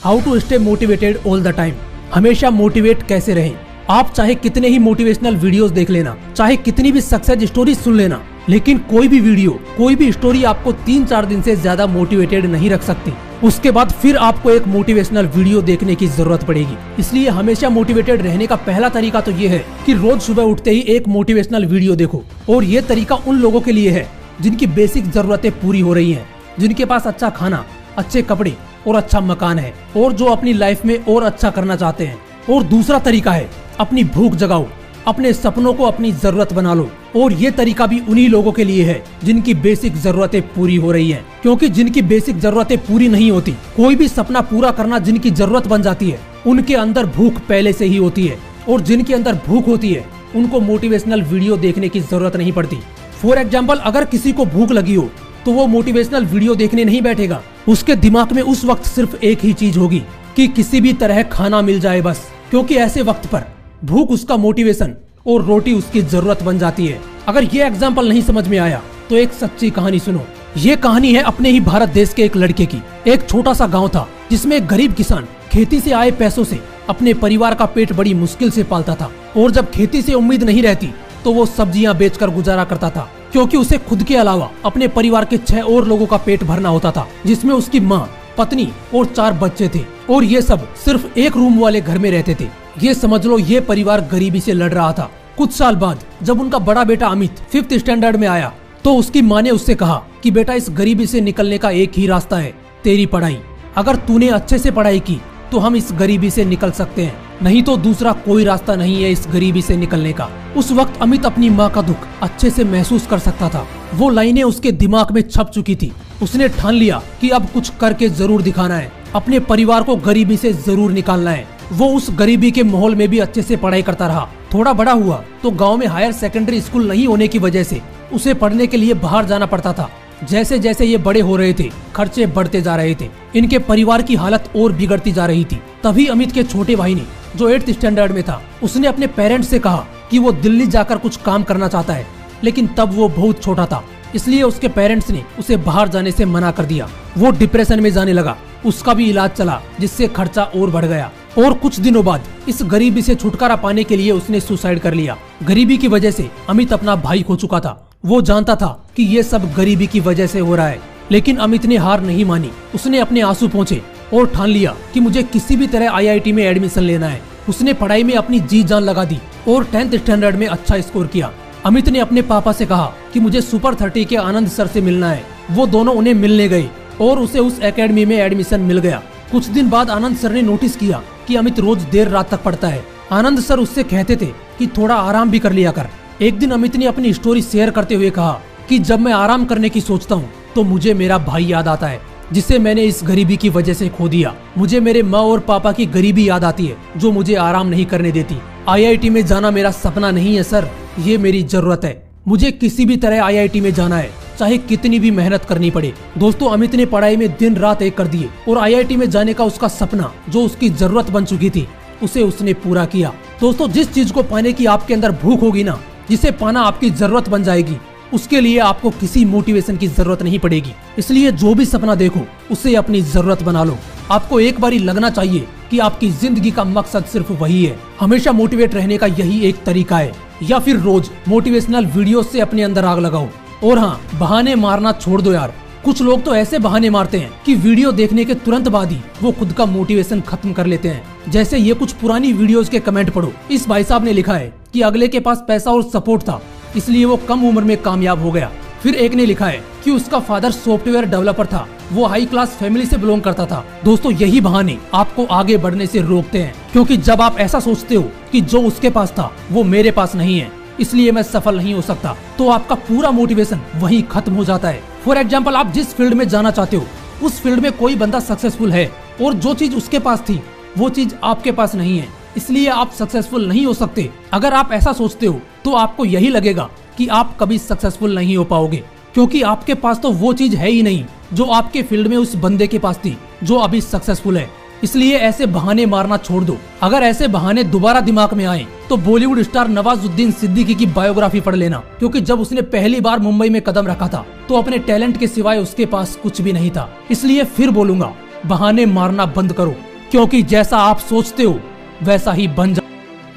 How to stay motivated all the time. हमेशा motivate कैसे रहें। आप चाहे कितने ही मोटिवेशनल वीडियोस देख लेना, चाहे कितनी भी सक्सेस स्टोरी सुन लेना, लेकिन कोई भी वीडियो, कोई भी स्टोरी आपको 3-4 दिन से ज्यादा मोटिवेटेड नहीं रख सकती। उसके बाद फिर आपको एक मोटिवेशनल वीडियो देखने की जरूरत पड़ेगी। इसलिए हमेशा मोटिवेटेड रहने का पहला तरीका तो ये है कि रोज सुबह उठते ही एक मोटिवेशनल वीडियो देखो। और ये तरीका उन लोगों के लिए है जिनकी बेसिक जरूरतें पूरी हो रही हैं, जिनके पास अच्छा खाना, अच्छे कपड़े और अच्छा मकान है, और जो अपनी लाइफ में और अच्छा करना चाहते हैं। और दूसरा तरीका है अपनी भूख जगाओ, अपने सपनों को अपनी जरूरत बना लो। और ये तरीका भी उन्हीं लोगों के लिए है जिनकी बेसिक जरूरतें पूरी हो रही हैं, क्योंकि जिनकी बेसिक जरूरतें पूरी नहीं होती, कोई भी सपना पूरा करना जिनकी जरूरत बन जाती है, उनके अंदर भूख पहले से ही होती है। और जिनके अंदर भूख होती है उनको मोटिवेशनल वीडियो देखने की जरूरत नहीं पड़ती। फॉर एग्जाम्पल, अगर किसी को भूख लगी हो तो वो मोटिवेशनल वीडियो देखने नहीं बैठेगा। उसके दिमाग में उस वक्त सिर्फ एक ही चीज होगी कि किसी भी तरह खाना मिल जाए बस, क्योंकि ऐसे वक्त पर भूख उसका मोटिवेशन और रोटी उसकी जरूरत बन जाती है। अगर ये एग्जाम्पल नहीं समझ में आया तो एक सच्ची कहानी सुनो। ये कहानी है अपने ही भारत देश के एक लड़के की। एक छोटा सा गांव था जिसमें एक गरीब किसान खेती से आए पैसों से अपने परिवार का पेट बड़ी मुश्किल से पालता था। और जब खेती से उम्मीद नहीं रहती तो वो सब्जियां बेचकर गुजारा करता था, क्योंकि उसे खुद के अलावा अपने परिवार के 6 और लोगों का पेट भरना होता था, जिसमें उसकी माँ, पत्नी और 4 बच्चे थे। और ये सब सिर्फ एक रूम वाले घर में रहते थे। ये समझ लो ये परिवार गरीबी से लड़ रहा था। कुछ साल बाद जब उनका बड़ा बेटा अमित 5th स्टैंडर्ड में आया तो उसकी माँ ने उससे कहा कि बेटा, इस गरीबी से निकलने का एक ही रास्ता है, तेरी पढ़ाई। अगर तूने अच्छे से पढ़ाई की तो हम इस गरीबी से निकल सकते हैं, नहीं तो दूसरा कोई रास्ता नहीं है इस गरीबी से निकलने का। उस वक्त अमित अपनी माँ का दुख अच्छे से महसूस कर सकता था। वो लाइनें उसके दिमाग में छप चुकी थी। उसने ठान लिया कि अब कुछ करके जरूर दिखाना है, अपने परिवार को गरीबी से जरूर निकालना है। वो उस गरीबी के माहौल में भी अच्छे से पढ़ाई करता रहा। थोड़ा बड़ा हुआ तो गांव में हायर सेकेंडरी स्कूल नहीं होने की वजह से उसे पढ़ने के लिए बाहर जाना पड़ता था। जैसे जैसे ये बड़े हो रहे थे, खर्चे बढ़ते जा रहे थे, इनके परिवार की हालत और बिगड़ती जा रही थी। तभी अमित के छोटे भाई ने, जो 8th स्टैंडर्ड में था, उसने अपने पेरेंट्स से कहा कि वो दिल्ली जाकर कुछ काम करना चाहता है। लेकिन तब वो बहुत छोटा था, इसलिए उसके पेरेंट्स ने उसे बाहर जाने से मना कर दिया। वो डिप्रेशन में जाने लगा। उसका भी इलाज चला, जिससे खर्चा और बढ़ गया। और कुछ दिनों बाद इस गरीबी से छुटकारा पाने के लिए उसने सुसाइड कर लिया। गरीबी की वजह से अमित अपना भाई खो चुका था। वो जानता था कि ये सब गरीबी की वजह से हो रहा है, लेकिन अमित ने हार नहीं मानी। उसने अपने आंसू पोंछे और ठान लिया कि मुझे किसी भी तरह IIT में एडमिशन लेना है। उसने पढ़ाई में अपनी जी जान लगा दी और 10th स्टैंडर्ड में अच्छा स्कोर किया। अमित ने अपने पापा से कहा कि मुझे सुपर 30 के आनंद सर से मिलना है। वो दोनों उन्हें मिलने गए और उसे उस एकेडमी में एडमिशन मिल गया। कुछ दिन बाद आनंद सर ने नोटिस किया कि अमित रोज देर रात तक पढ़ता है। आनंद सर उससे कहते थे कि थोड़ा आराम भी कर लिया कर। एक दिन अमित ने अपनी स्टोरी शेयर करते हुए कहा कि जब मैं आराम करने की सोचता हूँ तो मुझे मेरा भाई याद आता है, जिसे मैंने इस गरीबी की वजह से खो दिया। मुझे मेरे माँ और पापा की गरीबी याद आती है, जो मुझे आराम नहीं करने देती। IIT में जाना मेरा सपना नहीं है सर, ये मेरी जरूरत है। मुझे किसी भी तरह IIT में जाना है, चाहे कितनी भी मेहनत करनी पड़े। दोस्तों, अमित ने पढ़ाई में दिन रात एक कर दिए और IIT में जाने का उसका सपना, जो उसकी जरूरत बन चुकी थी, उसे उसने पूरा किया। दोस्तों, जिस चीज को पाने की आपके अंदर भूख होगी ना, जिसे पाना आपकी जरूरत बन जाएगी, उसके लिए आपको किसी मोटिवेशन की जरूरत नहीं पड़ेगी। इसलिए जो भी सपना देखो उसे अपनी जरूरत बना लो। आपको एक बारी लगना चाहिए कि आपकी जिंदगी का मकसद सिर्फ वही है। हमेशा मोटिवेट रहने का यही एक तरीका है। या फिर रोज मोटिवेशनल वीडियो से अपने अंदर आग लगाओ। और हाँ, बहाने मारना छोड़ दो यार। कुछ लोग तो ऐसे बहाने मारते हैं कि वीडियो देखने के तुरंत बाद ही वो खुद का मोटिवेशन खत्म कर लेते हैं। जैसे ये कुछ पुरानी वीडियोस के कमेंट पढ़ो। इस भाई साहब ने लिखा है कि अगले के पास पैसा और सपोर्ट था, इसलिए वो कम उम्र में कामयाब हो गया। फिर एक ने लिखा है कि उसका फादर सॉफ्टवेयर डेवलपर था, वो हाई क्लास फैमिली से बिलोंग करता था। दोस्तों, यही बहाने आपको आगे बढ़ने से रोकते हैं, क्योंकि जब आप ऐसा सोचते हो कि जो उसके पास था वो मेरे पास नहीं है, इसलिए मैं सफल नहीं हो सकता, तो आपका पूरा मोटिवेशन वहीं खत्म हो जाता है। फॉर एग्जाम्पल, आप जिस फील्ड में जाना चाहते हो उस फील्ड में कोई बंदा सक्सेसफुल है और जो चीज उसके पास थी वो चीज आपके पास नहीं है, इसलिए आप सक्सेसफुल नहीं हो सकते। अगर आप ऐसा सोचते हो तो आपको यही लगेगा कि आप कभी सक्सेसफुल नहीं हो पाओगे, क्योंकि आपके पास तो वो चीज है ही नहीं जो आपके फील्ड में उस बंदे के पास थी जो अभी सक्सेसफुल है। इसलिए ऐसे बहाने मारना छोड़ दो। अगर ऐसे बहाने दोबारा दिमाग में आए तो बॉलीवुड स्टार नवाजुद्दीन सिद्दीकी की बायोग्राफी पढ़ लेना, क्योंकि जब उसने पहली बार मुंबई में कदम रखा था तो अपने टैलेंट के सिवाय उसके पास कुछ भी नहीं था। इसलिए फिर बोलूंगा, बहाने मारना बंद करो क्योंकि जैसा आप सोचते हो वैसा ही बन जा।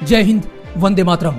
जय हिंद, वंदे मातरम।